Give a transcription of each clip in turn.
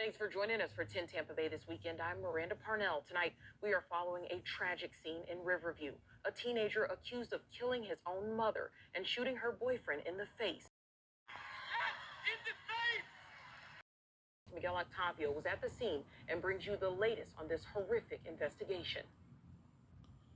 Thanks for joining us for 10 Tampa Bay this weekend. I'm Miranda Parnell. Tonight, we are following a tragic scene in Riverview. A teenager accused of killing his own mother and shooting her boyfriend in the face. Miguel Octavio was at the scene and brings you the latest on this horrific investigation.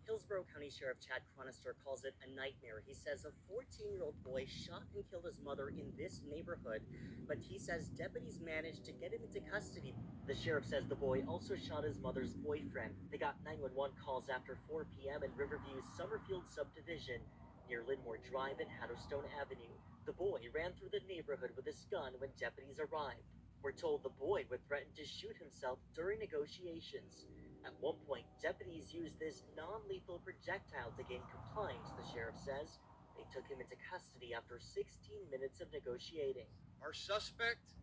Hillsborough County Sheriff Chad Chronister calls it a nightmare. He says a 14-year-old boy shot and killed his mother in this neighborhood, but he says deputies managed to get him into custody. The sheriff says the boy also shot his mother's boyfriend. They got 911 calls after 4 p.m. in Riverview's Summerfield subdivision near Linmore Drive and Hatterstone Avenue. The boy ran through the neighborhood with his gun when deputies arrived. We're told the boy would threaten to shoot himself during negotiations. At one point, deputies used this non-lethal projectile to gain compliance, the sheriff says. They took him into custody after 16 minutes of negotiating. Our suspect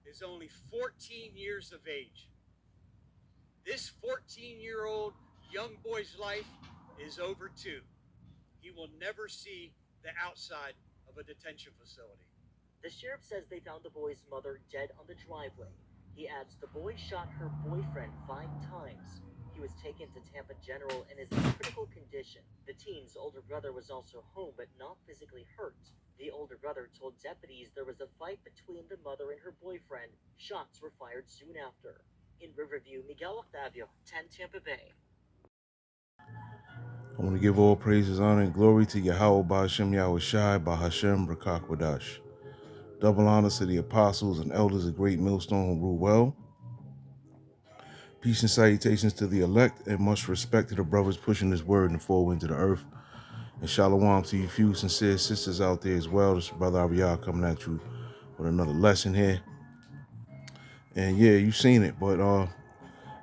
is only 14 years of age. This 14-year-old young boy's life is over too. He will never see the outside of a detention facility. The sheriff says they found the boy's mother dead on the driveway. He adds the boy shot her boyfriend 5 times. He was taken to Tampa General and is in critical condition. The teen's older brother was also home but not physically hurt. The older brother told deputies there was a fight between the mother and her boyfriend. Shots were fired soon after. In Riverview, Miguel Octavio, 10 Tampa Bay. I want to give all praises, honor, and glory to Yahweh Ba'Hashem Yahushai Ba'Hashem Brakak Wadash. Double honors to the apostles and elders of Great Millstone who rule well. Peace and salutations to the elect, and much respect to the brothers pushing this word and forward into the earth. And shalom to you few sincere sisters out there as well. This is Brother Ariyah coming at you with another lesson here. And yeah, you've seen it, but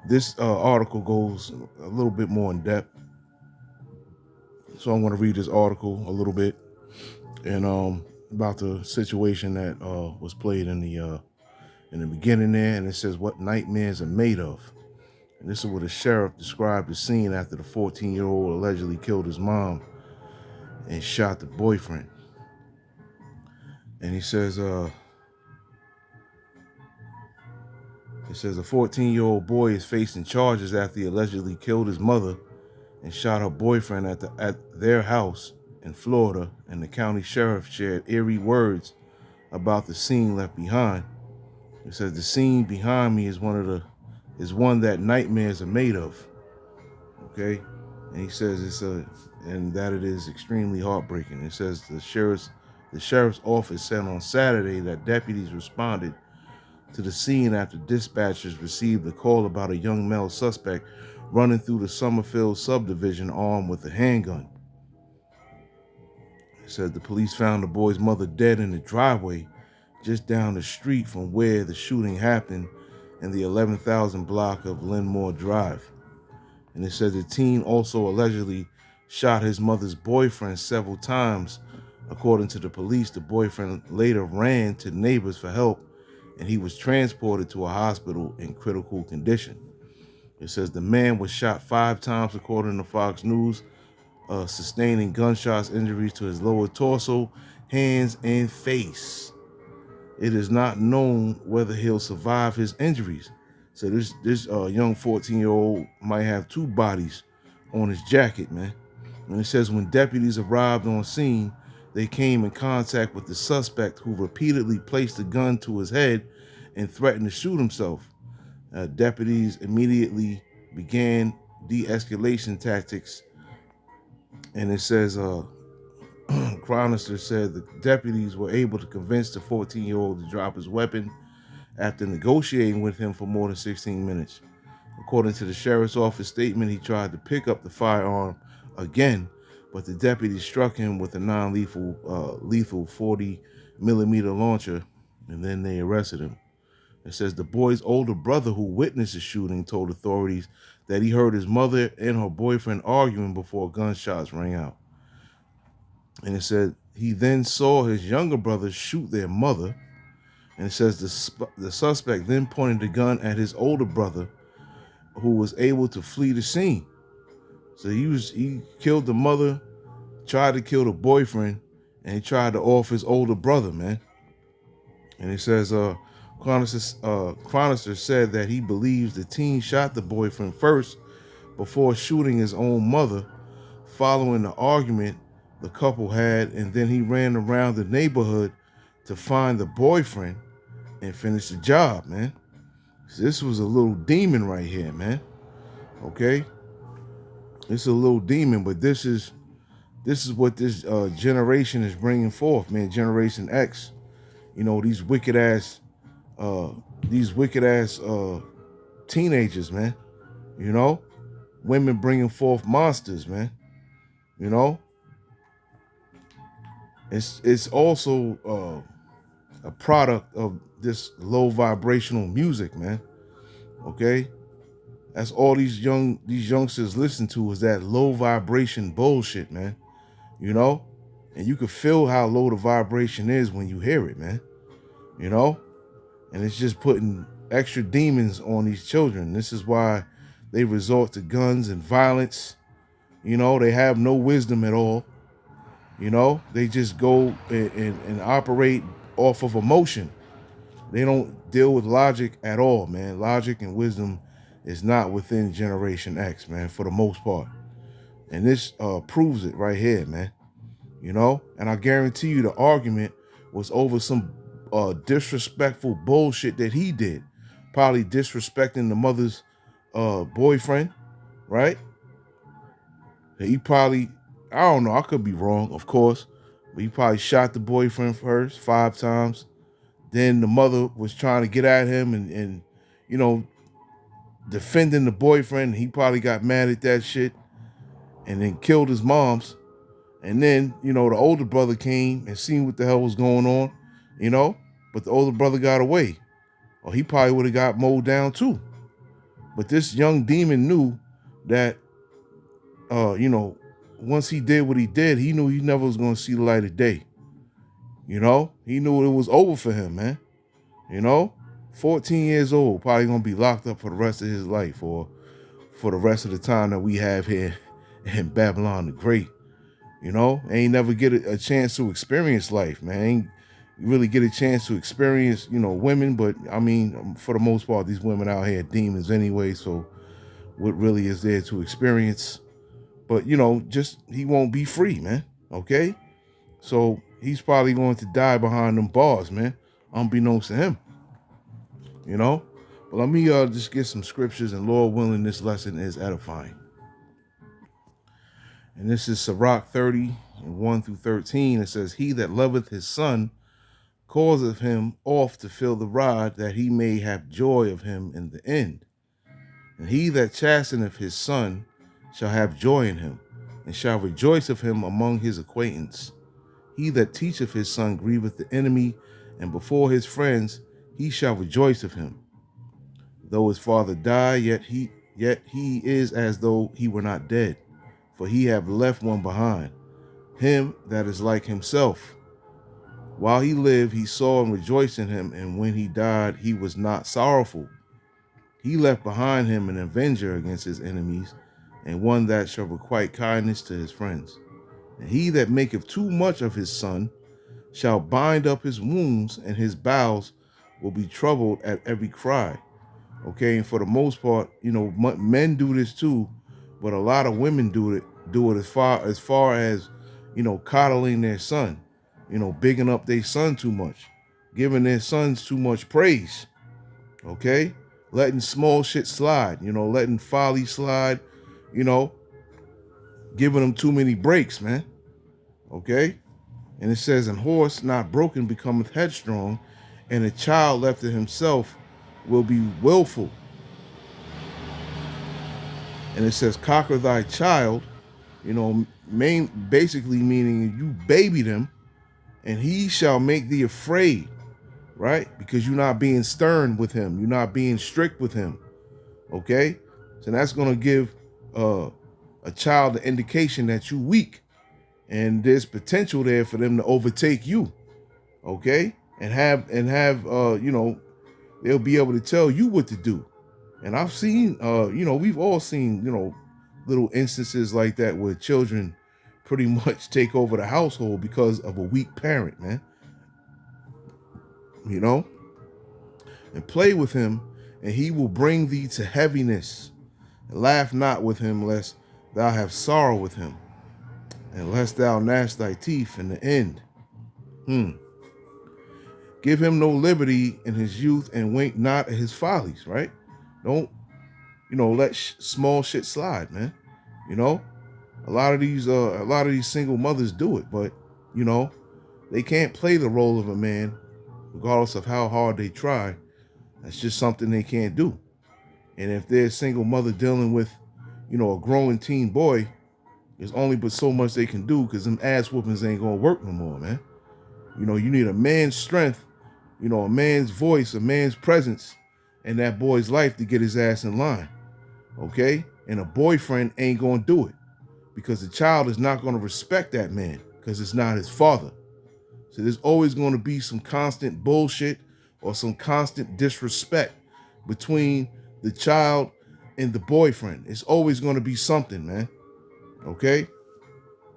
this article goes a little bit more in depth. So I'm going to read this article a little bit and about the situation that was played in the beginning there, and it says what nightmares are made of. And this is what the sheriff described the scene after the 14-year-old allegedly killed his mom and shot the boyfriend. And he says a 14-year-old boy is facing charges after he allegedly killed his mother and shot her boyfriend at their house in Florida, and the county sheriff shared eerie words about the scene left behind. It says the scene behind me is one that nightmares are made of. Okay, and he says it is extremely heartbreaking. It says the sheriff's office said on Saturday that deputies responded to the scene after dispatchers received a call about a young male suspect running through the Summerfield subdivision armed with a handgun. It said the police found the boy's mother dead in the driveway just down the street from where the shooting happened in the 11,000 block of Linmore Drive. And it said the teen also allegedly shot his mother's boyfriend several times. According to the police, the boyfriend later ran to neighbors for help, and he was transported to a hospital in critical condition. It says the man was shot 5 times, according to Fox News, sustaining gunshots injuries to his lower torso, hands, and face. It is not known whether he'll survive his injuries. So this young 14-year-old might have 2 bodies on his jacket, man. And it says when deputies arrived on scene, they came in contact with the suspect, who repeatedly placed a gun to his head and threatened to shoot himself. Deputies immediately began de-escalation tactics. And it says Chronister said the deputies were able to convince the 14-year-old to drop his weapon after negotiating with him for more than 16 minutes. According to the sheriff's office statement, he tried to pick up the firearm again, but the deputy struck him with a lethal 40-millimeter launcher, and then they arrested him. It says the boy's older brother, who witnessed the shooting, told authorities that he heard his mother and her boyfriend arguing before gunshots rang out. And it said he then saw his younger brother shoot their mother. And it says the suspect then pointed the gun at his older brother, who was able to flee the scene. So he killed the mother, tried to kill the boyfriend, and he tried to off his older brother, man. And it says, Chronister said that he believes the teen shot the boyfriend first before shooting his own mother following the argument the couple had, and then he ran around the neighborhood to find the boyfriend and finish the job, man. So this was a little demon right here, man. Okay? It's a little demon, but this is what this generation is bringing forth, man. Generation X. You know, these wicked ass teenagers, man. You know, women bringing forth monsters, man. You know, it's also a product of this low vibrational music, man. Okay, that's all these youngsters listen to is that low vibration bullshit, man. You know, and you can feel how low the vibration is when you hear it, man. You know, and it's just putting extra demons on these children. This is why they resort to guns and violence. You know, they have no wisdom at all. You know, they just go and operate off of emotion. They don't deal with logic at all, man. Logic and wisdom is not within Generation X, man, for the most part. And this proves it right here, man. You know, and I guarantee you the argument was over some disrespectful bullshit that he did. Probably disrespecting the mother's boyfriend, right? He probably, I don't know, I could be wrong, of course, but he probably shot the boyfriend first 5 times. Then the mother was trying to get at him and you know, defending the boyfriend. He probably got mad at that shit and then killed his moms. And then, you know, the older brother came and seen what the hell was going on, you know, but the older brother got away. Or he probably would have got mowed down too. But this young demon knew that, you know, once he did what he did, he knew he never was going to see the light of day. You know, he knew it was over for him, man. You know, 14 years old, probably going to be locked up for the rest of his life or for the rest of the time that we have here in Babylon the Great. You know, ain't never get a chance to experience life, man. Ain't really get a chance to experience, you know, women. But I mean, for the most part, these women out here are demons anyway. So what really is there to experience? But, you know, just he won't be free, man. Okay. So he's probably going to die behind them bars, man, unbeknownst to him. You know, but let me just get some scriptures, and Lord willing, this lesson is edifying. And this is Sirach 30, 1 through 13. It says, he that loveth his son causeth him oft to fill the rod, that he may have joy of him in the end. And he that chasteneth his son shall have joy in him, and shall rejoice of him among his acquaintance. He that teacheth his son grieveth the enemy, and before his friends he shall rejoice of him. Though his father die, yet he is as though he were not dead, for he have left one behind, him that is like himself. While he lived, he saw and rejoiced in him, and when he died, he was not sorrowful. He left behind him an avenger against his enemies, and one that shall requite kindness to his friends. And he that maketh too much of his son shall bind up his wounds, and his bowels will be troubled at every cry. Okay, and for the most part, you know, men do this too, but a lot of women do it as far as, you know, coddling their son, you know, bigging up their son too much, giving their sons too much praise. Okay, letting small shit slide, you know, letting folly slide, you know, giving them too many breaks, man. Okay, and it says, and horse not broken becometh headstrong, and a child left to himself will be willful. And it says, conquer thy child, you know, basically meaning you babied him, and he shall make thee afraid, right? Because you're not being stern with him. You're not being strict with him. Okay? So that's going to give a child the indication that you're weak, and there's potential there for them to overtake you. Okay? And have you know, they'll be able to tell you what to do. And I've seen, you know, we've all seen, you know, little instances like that where children pretty much take over the household because of a weak parent, man. You know? and play with him, and he will bring thee to heaviness. And laugh not with him, lest thou have sorrow with him, and lest thou gnash thy teeth in the end. Give him no liberty in his youth, and wink not at his follies, right? Don't, let small shit slide, man. A lot of these single mothers do it, but they can't play the role of a man, regardless of how hard they try. That's just something they can't do. And if they're a single mother dealing with, a growing teen boy, there's only but so much they can do, because them ass whoopings ain't gonna work no more, man. You need a man's strength, a man's voice, a man's presence in that boy's life to get his ass in line. Okay? And a boyfriend ain't gonna do it, because the child is not gonna respect that man, because it's not his father. So there's always gonna be some constant bullshit or some constant disrespect between the child and the boyfriend. It's always gonna be something, man. Okay?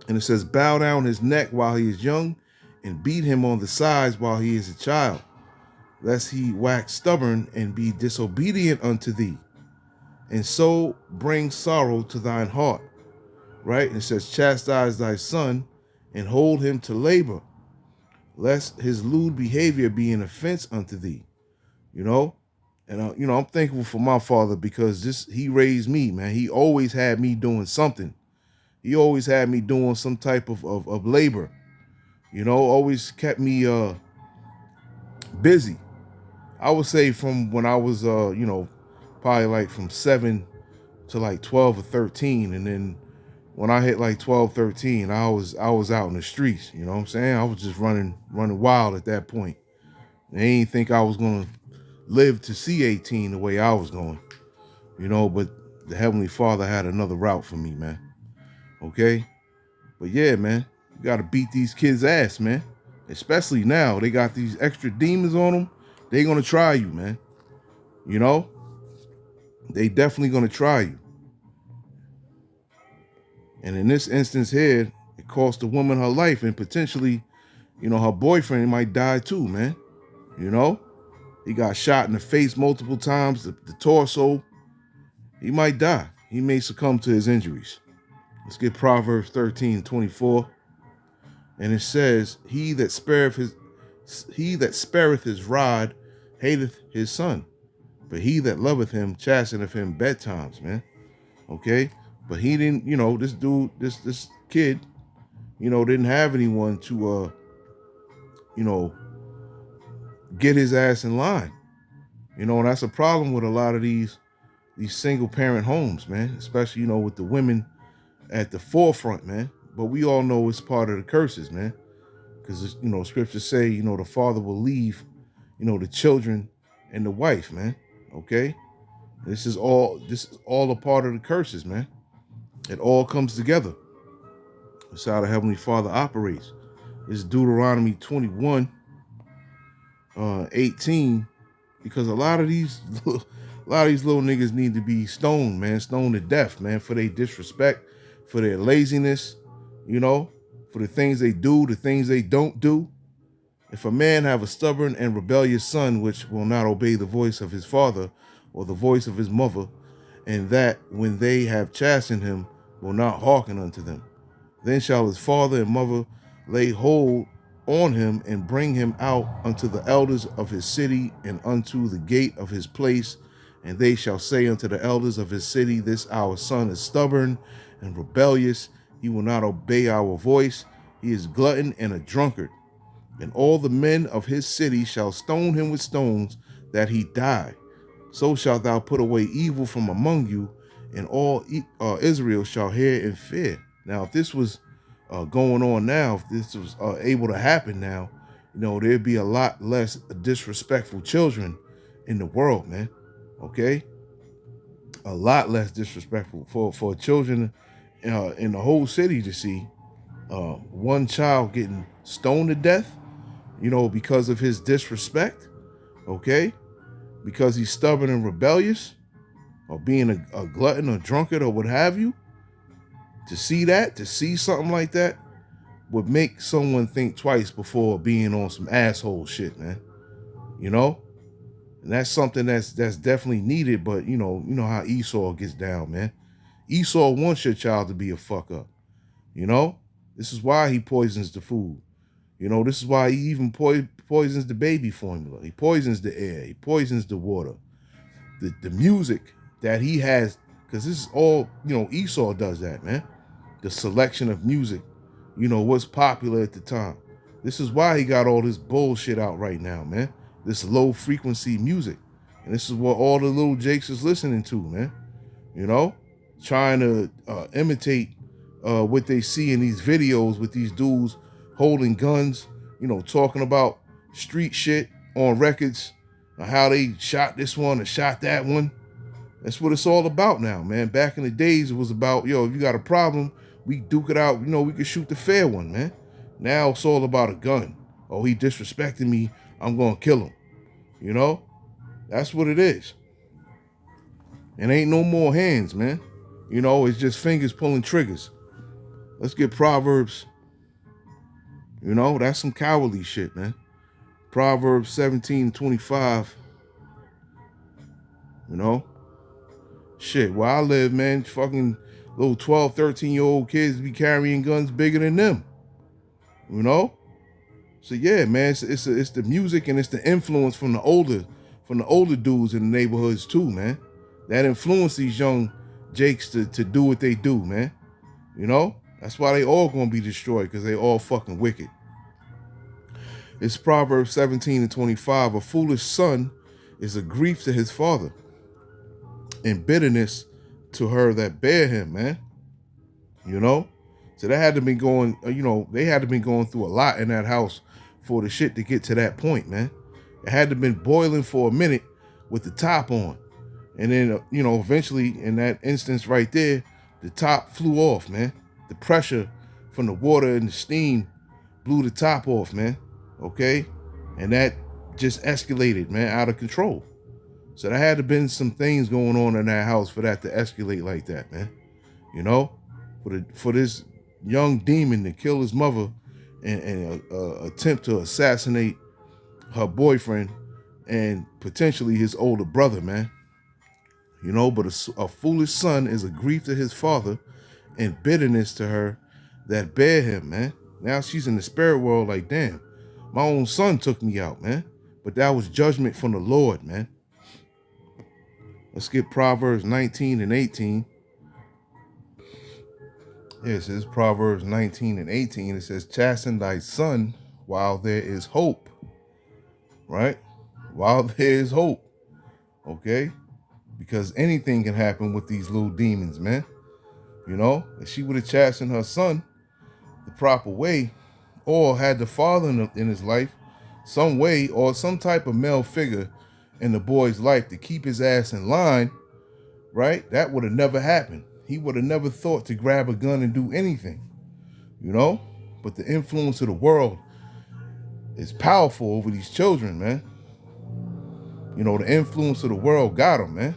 And it says, bow down his neck while he is young, and beat him on the sides while he is a child, lest he wax stubborn and be disobedient unto thee, and so bring sorrow to thine heart. Right? And it says, chastise thy son, and hold him to labor, lest his lewd behavior be an offense unto thee. And I'm thankful for my father, because he raised me, man. He always had me doing something. He always had me doing some type of labor. Always kept me busy. I would say from when I was probably like from 7 to like 12 or 13, and then when I hit like 12, 13, I was out in the streets. You know what I'm saying? I was just running wild at that point. They didn't think I was gonna live to see 18 the way I was going. But the Heavenly Father had another route for me, man. Okay? But yeah, man, you gotta beat these kids' ass, man. Especially now, they got these extra demons on them. They gonna try you, man. They definitely gonna try you. And in this instance here, it cost the woman her life, and potentially, her boyfriend might die too, man. He got shot in the face multiple times, the torso. He might die. He may succumb to his injuries. Let's get Proverbs 13:24. And it says, he that spareth his rod hateth his son, but he that loveth him chasteneth him betimes, man. Okay? But he didn't, this dude, this kid, didn't have anyone to get his ass in line. And that's a problem with a lot of these single parent homes, man, especially, with the women at the forefront, man. But we all know it's part of the curses, man, because, scriptures say, the father will leave, the children and the wife, man. Okay. This is all a part of the curses, man. It all comes together. That's how the Heavenly Father operates. It's Deuteronomy 21:18, because a lot of these little niggas need to be stoned, man, stoned to death, man, for their disrespect, for their laziness, for the things they do, the things they don't do. If a man have a stubborn and rebellious son, which will not obey the voice of his father or the voice of his mother, and that when they have chastened him will not hearken unto them, then shall his father and mother lay hold on him and bring him out unto the elders of his city and unto the gate of his place. And they shall say unto the elders of his city, this our son is stubborn and rebellious. He will not obey our voice. He is glutton and a drunkard. And all the men of his city shall stone him with stones, that he die. So shalt thou put away evil from among you, and all Israel shall hear and fear. Now, if this was going on now, if this was able to happen now, there'd be a lot less disrespectful children in the world, man. Okay? A lot less disrespectful for children in the whole city to see one child getting stoned to death, because of his disrespect, okay? Because he's stubborn and rebellious, or being a glutton or drunkard or what have you. To see something like that would make someone think twice before being on some asshole shit, man. And that's something that's definitely needed. But you know how Esau gets down, man. Esau wants your child to be a fuck up. You know, this is why he poisons the food. You know, this is why he even poisons the baby formula. He poisons the air. He poisons the water. The music that he has, because this is all, Esau does that, man. The selection of music, what's popular at the time. This is why he got all this bullshit out right now, man. This low frequency music. And this is what all the little Jakes is listening to, man. Trying to imitate what they see in these videos with these dudes holding guns, talking about street shit on records, how they shot this one and shot that one. That's what it's all about now, man. Back in the days, it was about, if you got a problem, we duke it out, we could shoot the fair one, man. Now it's all about a gun. Oh, he disrespected me, I'm gonna kill him. That's what it is. And ain't no more hands, man. It's just fingers pulling triggers. Let's get Proverbs. That's some cowardly shit, man. Proverbs 17:25. Shit, where I live, man, fucking little 12, 13-year-old kids be carrying guns bigger than them. So yeah, man, it's the music and it's the influence from the older dudes in the neighborhoods too, man. That influence these young Jakes to do what they do, man. That's why they all gonna be destroyed, because they all fucking wicked. It's Proverbs 17:25. A foolish son is a grief to his father, and bitterness to her that bear him, man. So they had to be going, they had to be going through a lot in that house for the shit to get to that point, man. It had to been boiling for a minute with the top on. And then, eventually in that instance right there, the top flew off, man. The pressure from the water and the steam blew the top off, man. Okay? And that just escalated, man, out of control. So there had to been some things going on in that house for that to escalate like that, man. For this young demon to kill his mother and attempt to assassinate her boyfriend and potentially his older brother, man. But a foolish son is a grief to his father and bitterness to her that bear him, man. Now she's in the spirit world like, damn, my own son took me out, man. But that was judgment from the Lord, man. Let's get Proverbs 19:18. Yes, it's Proverbs 19:18. It says, chasten thy son while there is hope. Right? While there is hope. Okay? Because anything can happen with these little demons, man. If she would have chastened her son the proper way, or had the father in his life some way, or some type of male figure in the boy's life to keep his ass in line, right? That would have never happened. He would have never thought to grab a gun and do anything, But the influence of the world is powerful over these children, man. The influence of the world got him, man.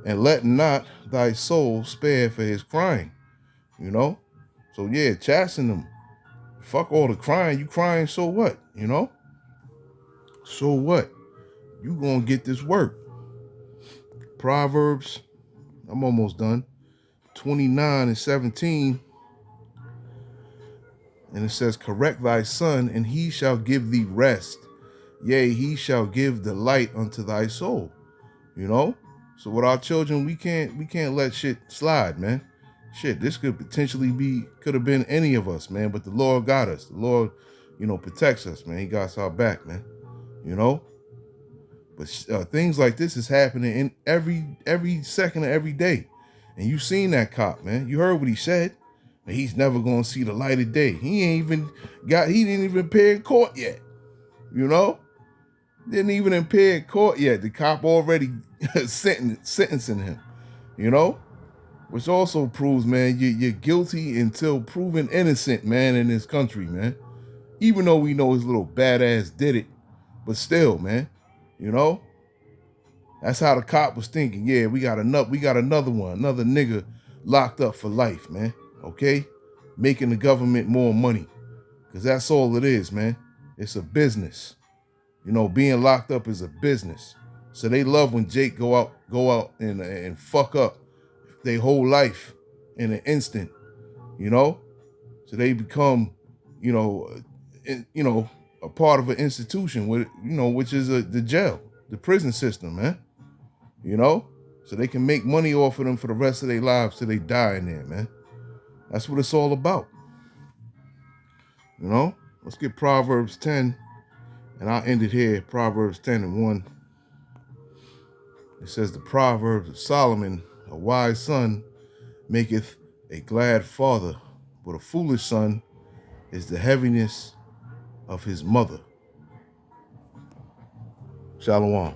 And let not thy soul spare for his crying, So yeah, chasten them. Fuck all the crying. You crying, so what, So what? You gonna get this work. Proverbs, I'm almost done. 29:17. And it says, correct thy son, and he shall give thee rest. Yea, he shall give delight unto thy soul. So with our children, we can't let shit slide, man. Shit, this could have been any of us, man. But the Lord got us. The Lord, protects us, man. He got our back, man. But things like this is happening in every second of every day. And you seen that cop, man. You heard what he said. And he's never gonna see the light of day. He didn't even appear in court yet. Didn't even appear in court yet. The cop already sentencing him. Which also proves, man, you're guilty until proven innocent, man, in this country, man. Even though we know his little badass did it, but still, man, that's how the cop was thinking. Yeah, we got another one, another nigga locked up for life, man. Okay, making the government more money, because that's all it is, man. It's a business. You know, being locked up is a business. So they love when Jake go out and fuck up their whole life in an instant, you know? So they become, you know, a part of an institution with, which is the jail, the prison system, man. You know? So they can make money off of them for the rest of their lives till they die in there, man. That's what it's all about. You know? Let's get Proverbs 10, and I'll end it here. Proverbs 10 and 1. It says, the Proverbs of Solomon, a wise son maketh a glad father, but a foolish son is the heaviness of his mother. Shalom.